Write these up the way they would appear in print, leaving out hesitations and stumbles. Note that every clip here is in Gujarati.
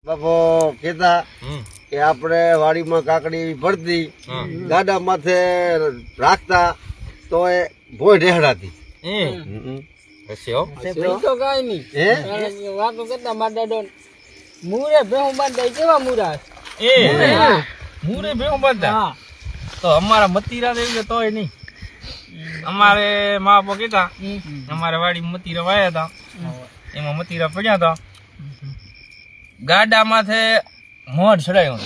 બાપો કેતા કે આપણે વાડીમાં કાકડી ભરતી ગાડા માથે રાખતા તો એ ભોય ઢેહડાતી વાતો કરતા મારા દાદો મૂરે ભેહું બાંધતા કેવા મૂરા મૂરે ભેહું બાંધતા તો અમારા મતીરા એવી તોય નહીં. અમારે મા બાપા કહેતા અમારે વાડી મતીરા વાયા હતા, એમાં મતીરા પડ્યા હતા, ગાડા માથે મોઢ ચડાયો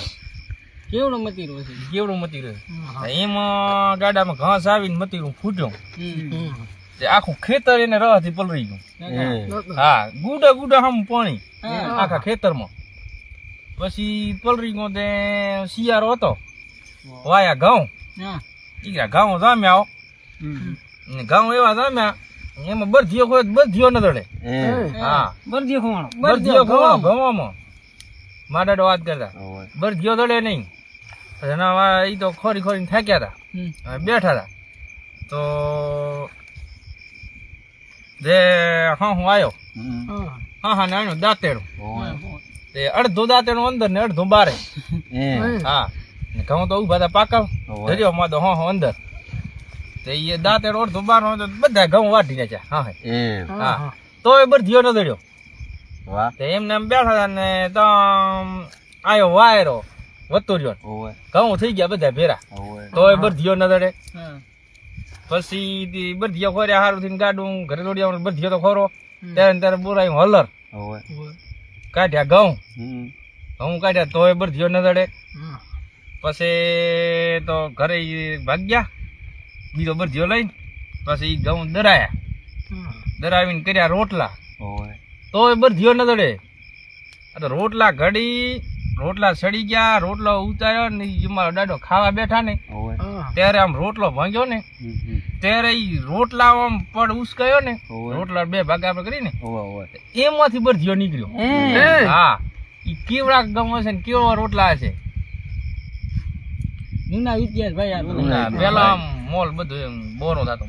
કેવડો મતીરો છે, કેવડું મતીરું એમાં ગાડામાં ઘાસ આવીને મતીરું ફૂટ્યું, આખું ખેતર એને રવાથી પલરી ગયું. હા, ગુડા ગુડા હમ પાણી આખા ખેતરમાં. પછી પલરી ગયો તે શિયાળો હતો, વાયા ઘઉં ઘઉં જામ્યા, ઘઉં એવા જામ્યા એમાં બરધીઓ ખોય બરધીઓ ન દડે. હા, બરધીઓ ખવાણો બરધીઓ ખવાણો ઘઉંમાં મારા દાદો વાત કરતા બરધીઓ દડે નહીં. એ તો ખોરી ખોરીને થાક્યા હતા, બેઠા હતા તો જે હું આવ્યો હા નાનું દાંતેડું, તે અડધું દાંતેડું અંદર ને અડધું બારે. હા, ઘઉં તો ઉભા હતા પાકા ધર્યો માં તો અંદર તો એ દાંતેડું અડધું બાર બધા ઘઉં વાટી નાખ્યા. હા, તો એ બરધીઓ ન દડ્યો. એમને એમ બેઠા હતા ને તો આવ્યો વાયરો વધતો રહ્યો, ઘઉં થઈ ગયા બધા ભેરા, તો એ બરધીઓ ન દડે. પછી બરધીઓ ખોર્યા સારું થઈને ગાડું ઘરે દોડ્યા, બરધીઓ તો ખોરો ત્યારે ત્યારે બોરાયું હલર કાઢ્યા ઘઉં કાઢ્યા તો એ બરધીઓ ન દડે. પછી તો ઘરે ભાગ્યા બીજો બરધીઓ લઈને, પછી ઘઉં દરાયા, દરાવીને કર્યા રોટલા તો એ બરધીઓ ન દડે. રોટલા ઘડી રોટલા સડી ગયા, રોટલો ઉતાર્યો ને મારો દાદો ખાવા બેઠા ને ત્યારે આમ રોટલો ભાંગ્યો ને ત્યારે ઈ રોટલા આમ પડ ઉસકાયો ને, રોટલા બે ભાગ આપણે કરીને એમાંથી બરધીઓ નીકળ્યો. હા, ઈ કેવડા ગમ હશે ને કેવા રોટલા હશે. જૂના ઇતિહાસ ભાઈ પેલા આમ મોલ બધું બોરો થતો.